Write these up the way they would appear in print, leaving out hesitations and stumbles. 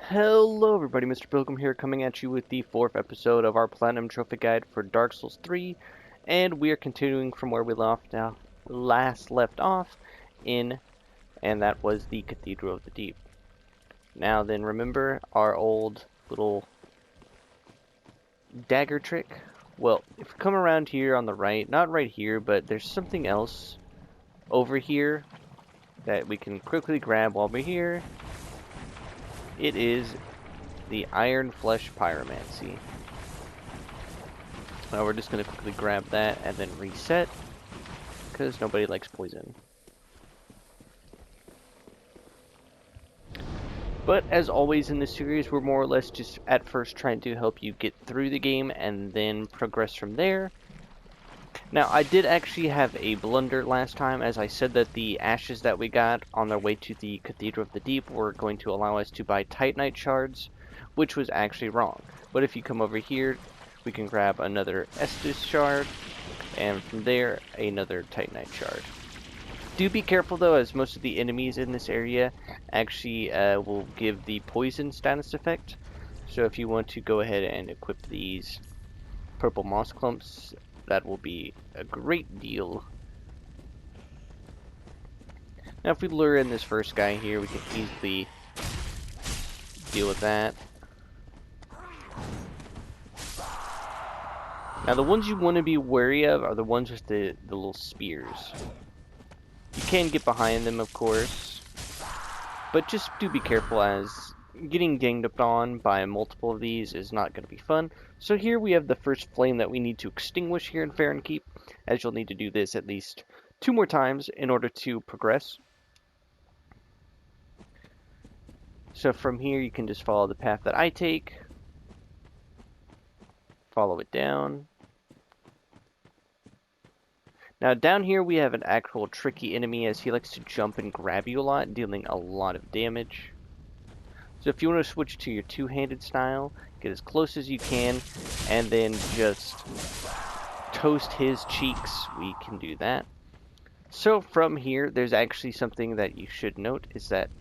Hello everybody, Mr. Pilgrim here, coming at you with the 4th episode of our Platinum Trophy Guide for Dark Souls 3, and we are continuing from where we last left off in, and that was the Cathedral of the Deep. Now then, remember our old little dagger trick? Well, if you come around here on the right, not right here, but there's something else over here that we can quickly grab while we're here. It is the Iron Flesh Pyromancy. Now we're just going to quickly grab that and then reset, because nobody likes poison. But as always in this series, we're more or less just at first trying to help you get through the game and then progress from there. Now I did actually have a blunder last time, as I said that the ashes that we got on their way to the Cathedral of the Deep were going to allow us to buy Titanite shards, which was actually wrong. But if you come over here, we can grab another Estus shard, and from there, another Titanite shard. Do be careful though, as most of the enemies in this area actually will give the poison status effect. So if you want to go ahead and equip these purple moss clumps, that will be a great deal. Now if we lure in this first guy here, we can easily deal with that. Now the ones you want to be wary of are the ones with the little spears. You can get behind them, of course, but just do be careful, as getting ganged up on by multiple of these is not going to be fun. So here we have the first flame that we need to extinguish here in Farron Keep, as you'll need to do this at least 2 more times in order to progress. So from here you can just follow the path that I take, follow it down. Now down here we have an actual tricky enemy, as he likes to jump and grab you a lot, dealing a lot of damage. So if you want to switch to your two-handed style, get as close as you can, and then just toast his cheeks, we can do that. So from here, there's actually something that you should note, is that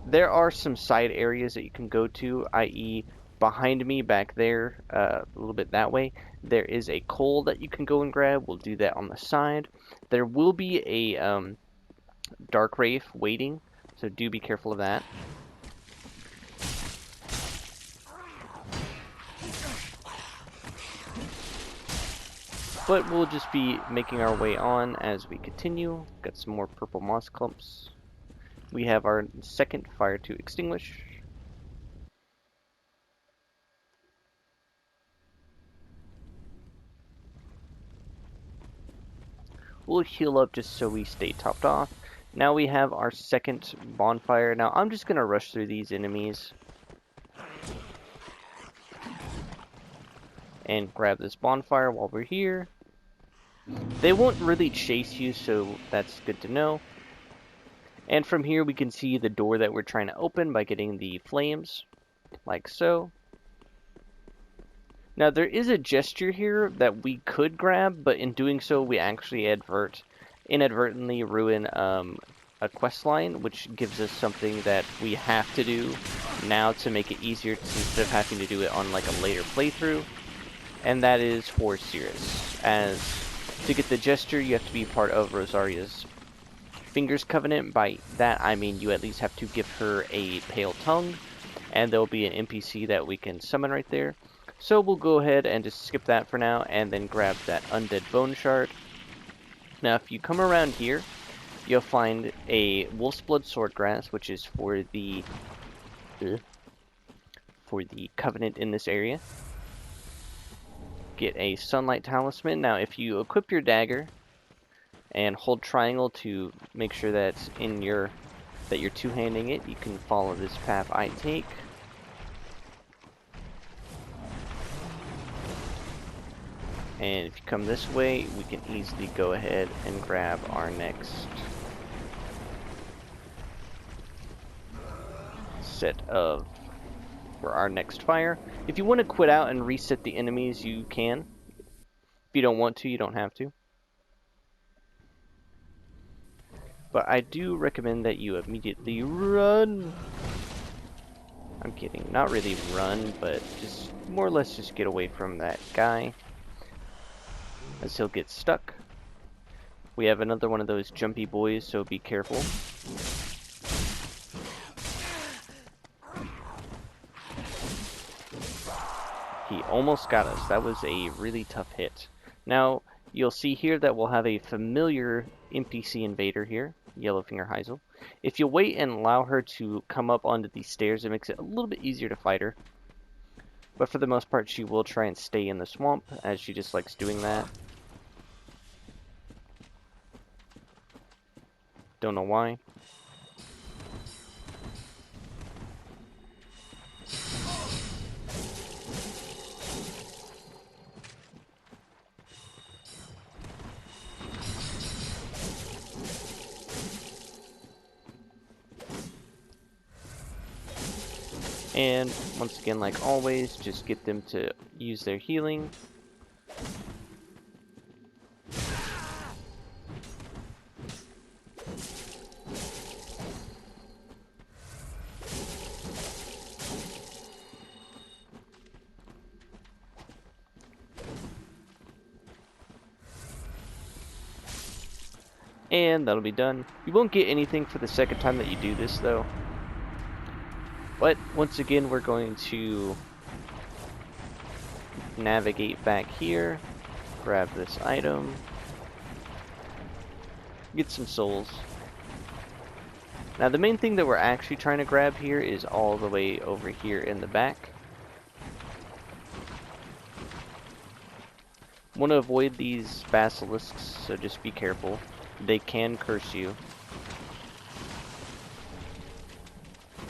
there are some side areas that you can go to, i.e. behind me back there, a little bit that way, there is a coal that you can go and grab. We'll do that on the side. There will be a dark wraith waiting, so do be careful of that. But we'll just be making our way on as we continue. Got some more purple moss clumps. We have our second fire to extinguish. We'll heal up just so we stay topped off. Now we have our second bonfire. Now I'm just going to rush through these enemies and grab this bonfire while we're here. They won't really chase you, so that's good to know. And from here we can see the door that we're trying to open by getting the flames, like so. Now there is a gesture here that we could grab, but in doing so we actually inadvertently ruin a quest line, which gives us something that we have to do now to make it easier instead of having to do it on like a later playthrough. And that is for Cirrus, as to get the gesture you have to be part of Rosaria's Fingers Covenant. By that I mean you at least have to give her a pale tongue, and there'll be an NPC that we can summon right there. So we'll go ahead and just skip that for now, and then grab that undead bone shard. Now if you come around here, you'll find a wolf's blood swordgrass, which is for the covenant in this area. Get a sunlight talisman. Now if you equip your dagger and hold triangle to make sure that you're two-handing it, you can follow this path I take. And if you come this way, we can easily go ahead and grab our next set of, for our next fire. If you want to quit out and reset the enemies, you can. If you don't want to, you don't have to. But I do recommend that you immediately run. I'm kidding. Not really run, but just more or less just get away from that guy, as he'll get stuck. We have another one of those jumpy boys, so be careful. He almost got us. That was a really tough hit. Now, you'll see here that we'll have a familiar NPC invader here, Yellowfinger Heisel. If you wait and allow her to come up onto these stairs, it makes it a little bit easier to fight her. But for the most part, she will try and stay in the swamp, as she just likes doing that. Don't know why. And once again, like always, just get them to use their healing. And that'll be done. You won't get anything for the second time that you do this, though. But once again, we're going to navigate back here, grab this item, get some souls. Now the main thing that we're actually trying to grab here is all the way over here in the back. Want to avoid these basilisks, so just be careful. They can curse you.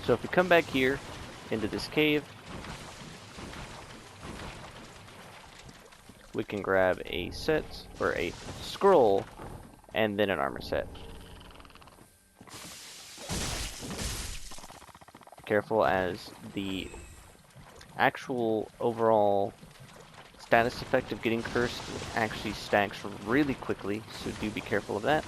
So if we come back here into this cave, we can grab a set, or a scroll, and then an armor set. Careful, as the actual overall status effect of getting cursed actually stacks really quickly, so do be careful of that.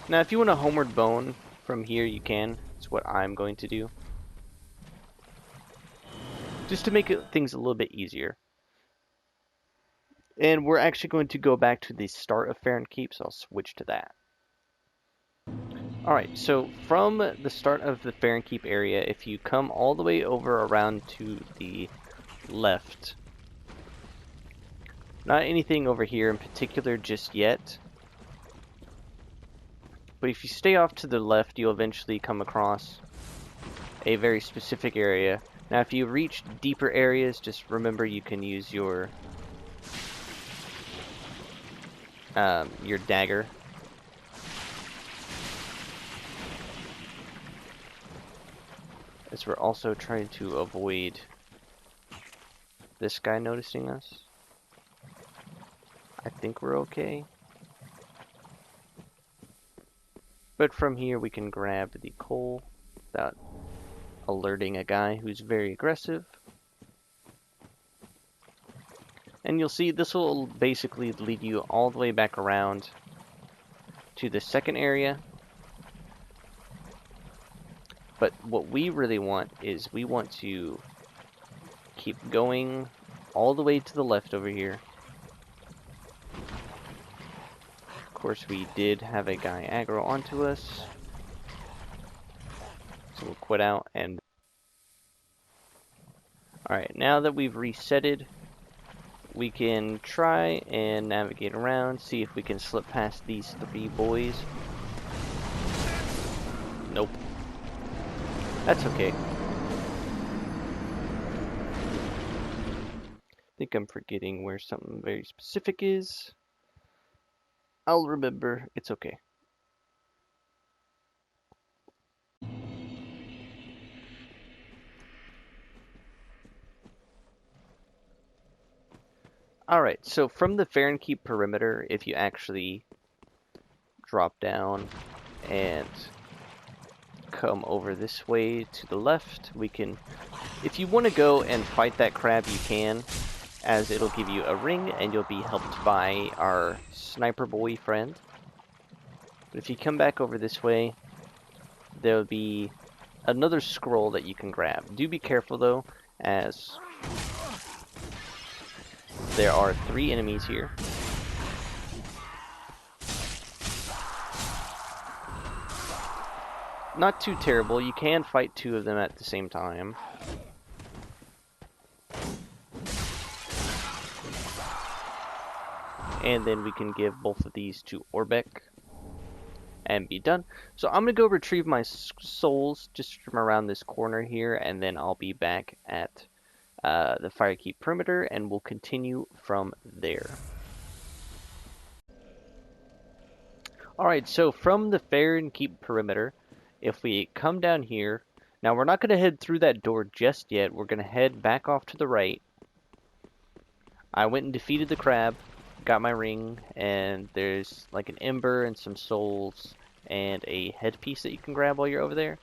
Now if you want a homeward bone from here, you can. It's what I'm going to do, just to make things a little bit easier. And we're actually going to go back to the start of Farron Keep, so I'll switch to that. Alright, so from the start of the Farron Keep area, if you come all the way over around to the left, not anything over here in particular just yet, but if you stay off to the left, you'll eventually come across a very specific area. Now if you reach deeper areas, just remember you can use your dagger. As we're also trying to avoid this guy noticing us. I think we're okay. But from here we can grab the coal without alerting a guy who's very aggressive. And you'll see this will basically lead you all the way back around to the second area. But what we really want is we want to keep going all the way to the left over here. Of course, we did have a guy aggro onto us, so we'll quit out. And alright, now that we've resetted, we can try and navigate around, see if we can slip past these three boys. Nope. That's okay. I think I'm forgetting where something very specific is. I'll remember. It's okay. Alright, so from the Farron Keep perimeter, if you actually drop down and come over this way to the left, we can, if you want to go and fight that crab, you can, as it'll give you a ring and you'll be helped by our sniper boy friend. But if you come back over this way, there'll be another scroll that you can grab. Do be careful though, as there are 3 enemies here. Not too terrible. You can fight 2 of them at the same time. And then we can give both of these to Orbeck and be done. So I'm going to go retrieve my souls just from around this corner here, and then I'll be back at the Firekeep perimeter, and we'll continue from there. Alright, so from the Farron-Keep perimeter, if we come down here, now we're not going to head through that door just yet. We're going to head back off to the right. I went and defeated the crab, got my ring, and there's like an ember and some souls and a headpiece that you can grab while you're over there.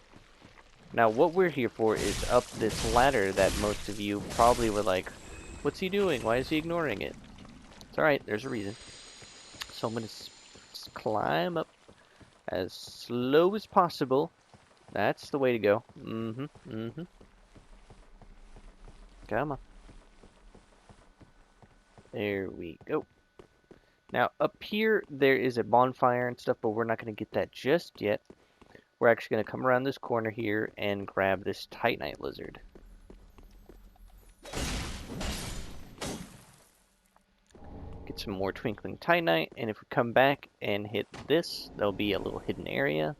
Now what we're here for is up this ladder that most of you probably were like, what's he doing? Why is he ignoring it? It's alright, there's a reason. So I'm going to climb up as slow as possible. That's the way to go. Come on. There we go. Now, up here, there is a bonfire and stuff, but we're not going to get that just yet. We're actually going to come around this corner here and grab this Titanite lizard. Get some more twinkling Titanite, and if we come back and hit this, there'll be a little hidden area.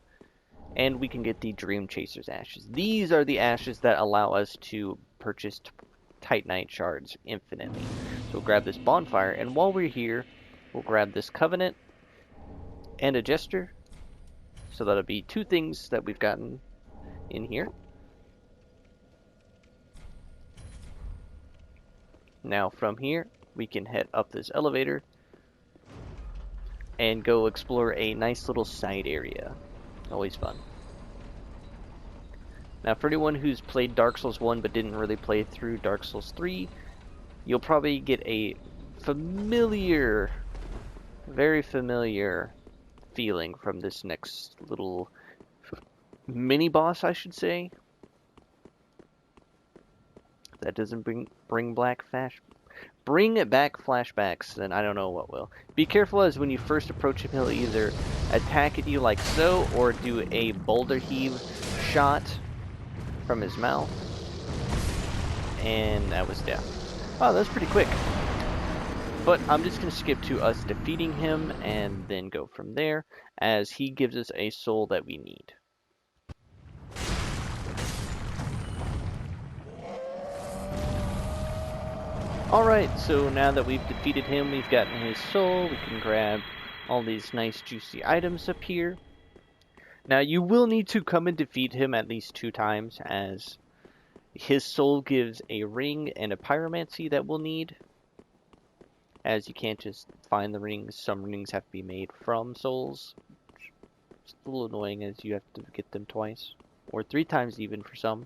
And we can get the Dream Chaser's ashes. These are the ashes that allow us to purchase Titanite shards infinitely. So we'll grab this bonfire, and while we're here, we'll grab this Covenant and a Jester. So that'll be 2 things that we've gotten in here. Now from here, we can head up this elevator and go explore a nice little side area. Always fun. Now for anyone who's played Dark Souls 1 but didn't really play through Dark Souls 3, you'll probably get a familiar, very familiar feeling from this next little mini boss, I should say. If that doesn't bring back flashbacks, then I don't know what will. Be careful, as when you first approach him, he'll either attack at you like so, or do a boulder heave shot from his mouth. And that was death. Oh, that was pretty quick. But I'm just going to skip to us defeating him and then go from there, as he gives us a soul that we need. Alright, so now that we've defeated him, we've gotten his soul, we can grab all these nice juicy items up here. Now you will need to come and defeat him at least 2 times, as his soul gives a ring and a pyromancy that we'll need. As you can't just find the rings, some rings have to be made from souls. It's a little annoying, as you have to get them twice, or 3 times even for some,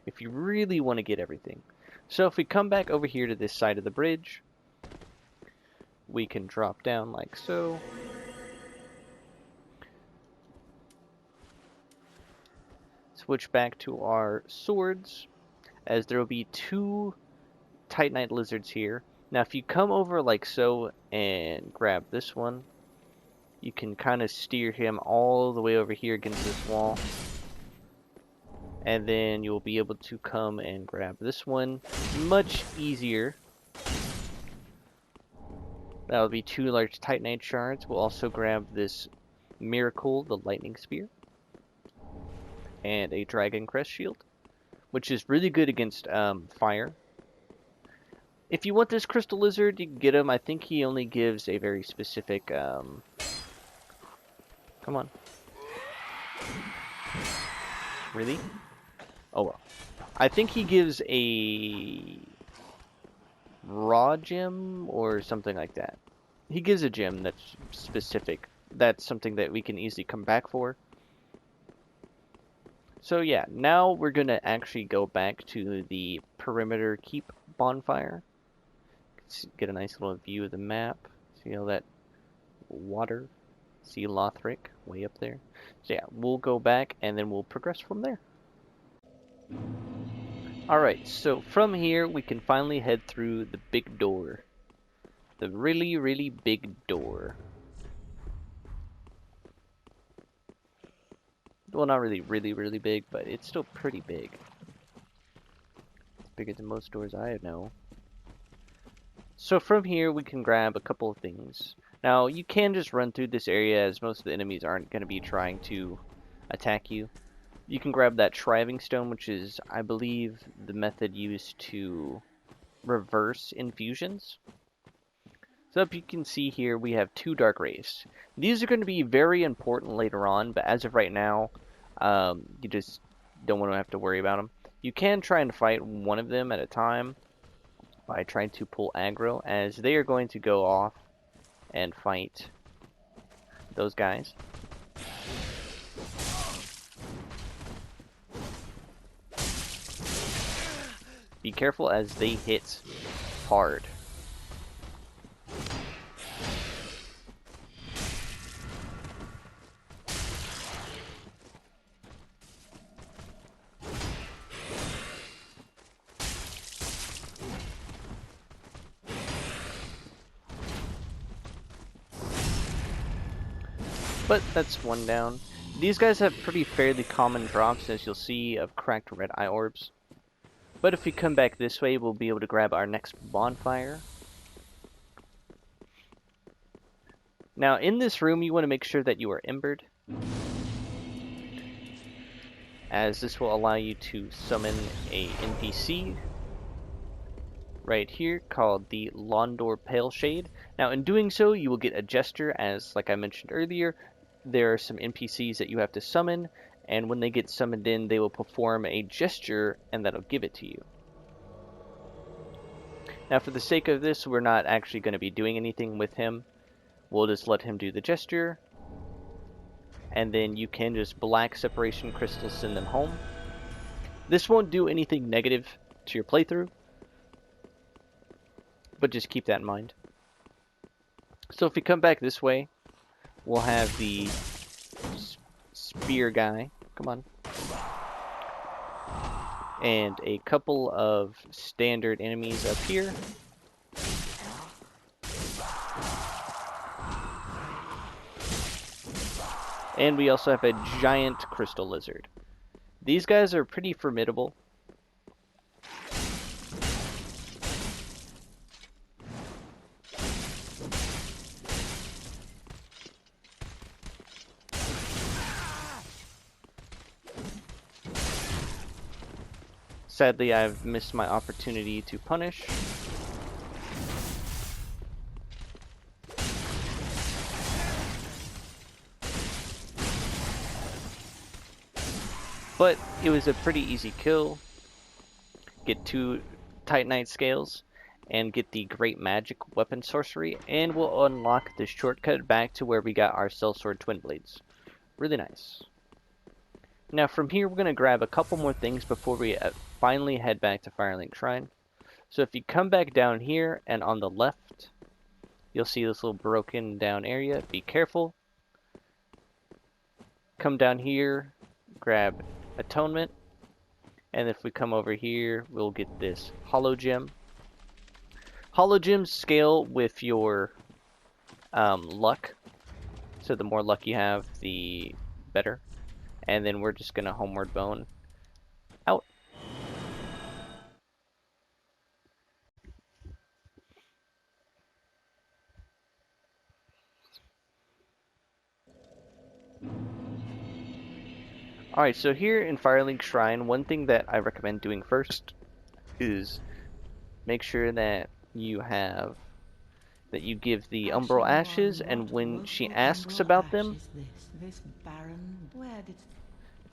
if you really want to get everything. So if we come back over here to this side of the bridge, we can drop down like so. Switch back to our swords, as there will be 2 Titanite lizards here. Now if you come over like so and grab this one, you can kind of steer him all the way over here against this wall. And then you'll be able to come and grab this one much easier. That'll be 2 large Titanite shards. We'll also grab this Miracle, the lightning spear, and a Dragon Crest shield, which is really good against fire. If you want this crystal lizard, you can get him. I think he only gives a very specific come on. Really? Oh well. I think he gives a raw gem or something like that. He gives a gem that's specific. That's something that we can easily come back for. So yeah, now we're going to actually go back to the perimeter keep bonfire. Let's get a nice little view of the map. See all that water? See Lothric way up there. So yeah, we'll go back and then we'll progress from there. Alright, so from here we can finally head through the big door. The really, really big door. Well, not really, really big, but it's still pretty big. It's bigger than most doors I know. So from here we can grab a couple of things. Now, you can just run through this area as most of the enemies aren't going to be trying to attack you. You can grab that Shriving Stone, which is, I believe, the method used to reverse infusions. So up you can see here we have 2 Dark Rays. These are going to be very important later on, but as of right now, you just don't want to have to worry about them. You can try and fight one of them at a time by trying to pull aggro, as they are going to go off and fight those guys. Be careful as they hit hard. But that's one down. These guys have pretty fairly common drops, as you'll see, of cracked red eye orbs. But if we come back this way, we'll be able to grab our next bonfire. Now, in this room, you want to make sure that you are embered, as this will allow you to summon a NPC right here called the Londor Paleshade. Now, in doing so, you will get a gesture, as like I mentioned earlier, there are some NPCs that you have to summon, and when they get summoned in, they will perform a gesture, and that'll give it to you. Now, for the sake of this, we're not actually going to be doing anything with him. We'll just let him do the gesture, and then you can just black separation crystals send them home. This won't do anything negative to your playthrough, but just keep that in mind. So if we come back this way, we'll have the spear guy. Come on. And a couple of standard enemies up here. And we also have a giant crystal lizard. These guys are pretty formidable. Sadly, I've missed my opportunity to punish. But it was a pretty easy kill. Get 2 Titanite scales and get the Great Magic Weapon Sorcery, and we'll unlock the shortcut back to where we got our Sellsword Twin Blades. Really nice. Now from here we're going to grab a couple more things before we finally head back to Firelink Shrine. So if you come back down here, and on the left you'll see this little broken down area. Be careful. Come down here, grab Atonement, and if we come over here we'll get this Hollow Gem. Hollow Gems scale with your luck, so the more luck you have, the better. And then we're just gonna Homeward Bone out. Alright, so here in Firelink Shrine, one thing that I recommend doing first is make sure that you give the Umbral Ashes, and when she asks about them,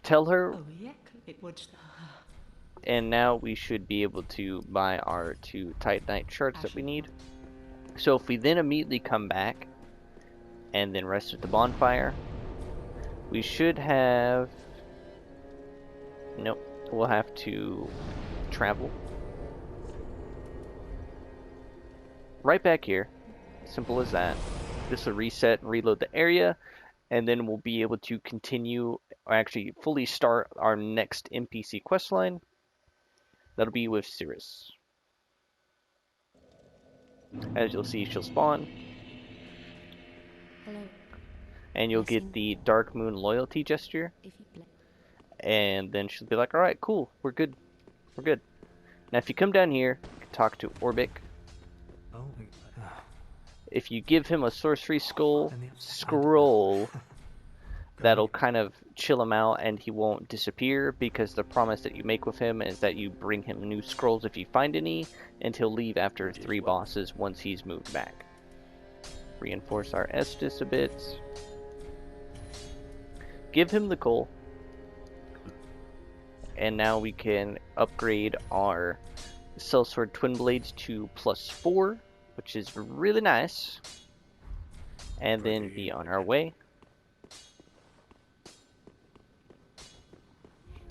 tell her, and now we should be able to buy our 2 Titanite shards that we need. So if we then immediately come back and then rest at the bonfire, we should have... Nope, we'll have to travel right back here. Simple as that. This will reset and reload the area, and then we'll be able to continue, or actually fully start our next NPC questline. That'll be with Cirrus. As you'll see, she'll spawn. Hello. And you'll get the Dark Moon loyalty gesture. And then she'll be like, alright, cool, we're good. We're good. Now if you come down here, you can talk to Orbic. Oh, If you give him a sorcery scroll, that'll kind of chill him out and he won't disappear, because the promise that you make with him is that you bring him new scrolls if you find any, and he'll leave after 3 bosses once he's moved back. Reinforce our Estus a bit. Give him the coal. And now we can upgrade our Sellsword Twin Blades to +4, which is really nice. And then be on our way.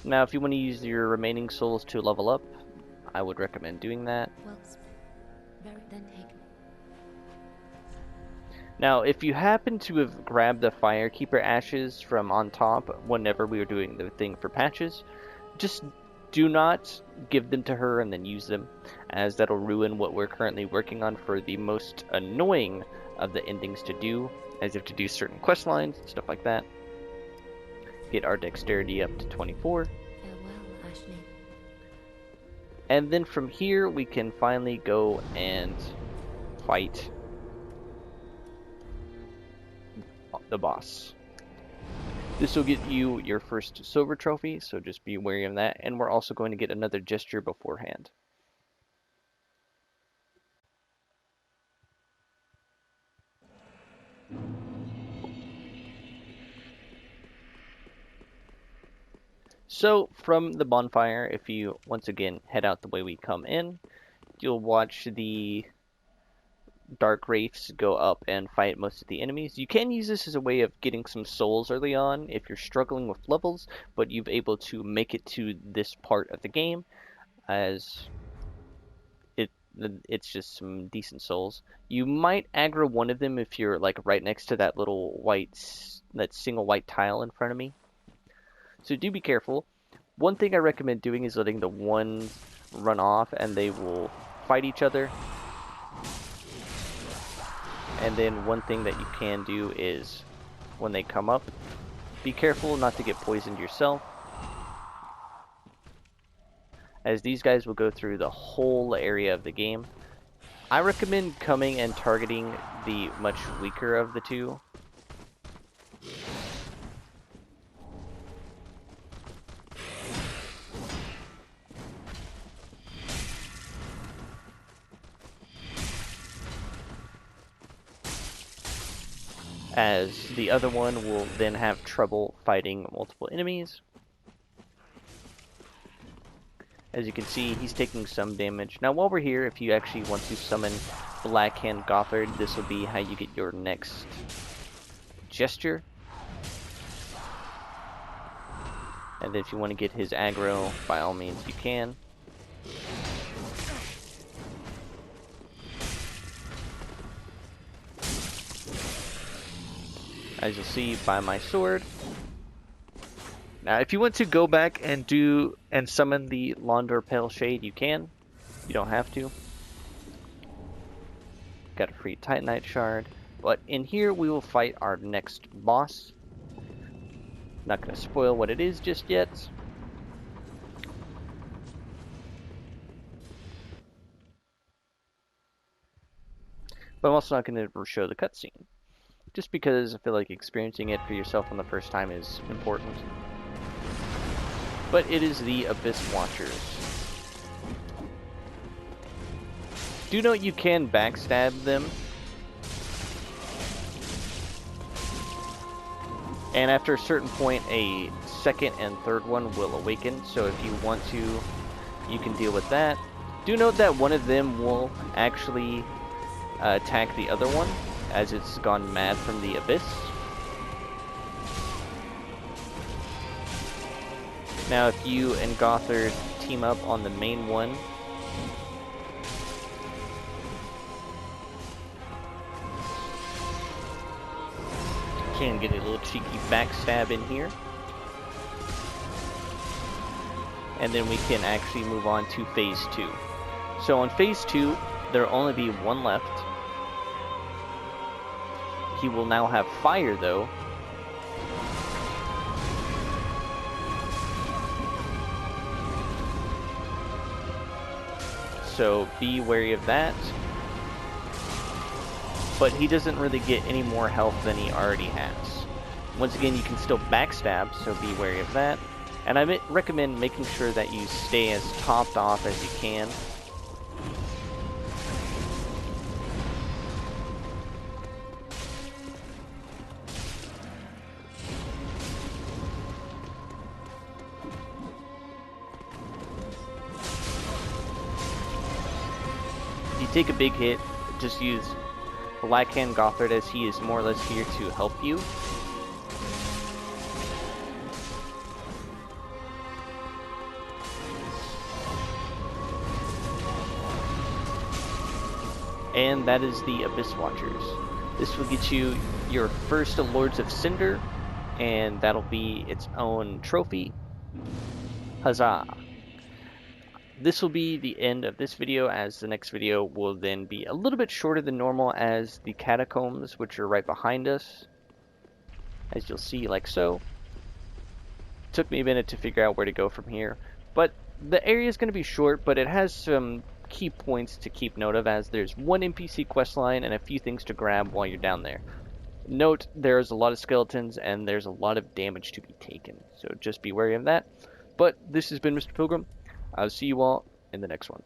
Now, if you want to use your remaining souls to level up, I would recommend doing that. Now, if you happen to have grabbed the Firekeeper ashes from on top whenever we were doing the thing for patches, just do not give them to her and then use them, as that'll ruin what we're currently working on for the most annoying of the endings to do, as you have to do certain quest lines and stuff like that. Get our dexterity up to 24. Farewell, Ashley. And then from here we can finally go and fight the boss. This will get you your first silver trophy, so just be wary of that. And we're also going to get another gesture beforehand. So from the bonfire, if you once again head out the way we come in, you'll watch the Dark Wraiths go up and fight most of the enemies. You can use this as a way of getting some souls early on if you're struggling with levels, but you've able to make it to this part of the game, as it's just some decent souls. You might aggro one of them if you're like right next to that little that single white tile in front of me. So do be careful. One thing I recommend doing is letting the ones run off and they will fight each other. And then one thing that you can do is, when they come up, be careful not to get poisoned yourself, as these guys will go through the whole area of the game. I recommend coming and targeting the much weaker of the two. As the other one will then have trouble fighting multiple enemies. As you can see, he's taking some damage. Now while we're here, if you actually want to summon Blackhand Gothard, this will be how you get your next gesture. And then if you want to get his aggro, by all means you can. As you'll see by my sword. Now, if you want to go back and summon the Londor Pale Shade, you can. You don't have to. Got a free Titanite shard. But in here, we will fight our next boss. Not going to spoil what it is just yet. But I'm also not going to show the cutscene, just because I feel like experiencing it for yourself on the first time is important. But it is the Abyss Watchers. Do note you can backstab them. And after a certain point, a second and third one will awaken. So if you want to, you can deal with that. Do note that one of them will actually attack the other one, as it's gone mad from the Abyss. Now if you and Gothard team up on the main one, can get a little cheeky backstab in here. And then we can actually move on to phase 2. So on phase 2, there'll only be one left. He will now have fire though. So be wary of that. But he doesn't really get any more health than he already has. Once again, you can still backstab, so be wary of that. And I recommend making sure that you stay as topped off as you can. If you take a big hit, just use Blackhand Gothard, as he is more or less here to help you. And that is the Abyss Watchers. This will get you your first Lords of Cinder, and that'll be its own trophy. Huzzah! This will be the end of this video, as the next video will then be a little bit shorter than normal, as the catacombs, which are right behind us, as you'll see, like so. Took me a minute to figure out where to go from here, but the area is going to be short, but it has some key points to keep note of, as there's one NPC questline and a few things to grab while you're down there. Note, there's a lot of skeletons and there's a lot of damage to be taken, so just be wary of that. But this has been Mr. Pilgrim. I'll see you all in the next one.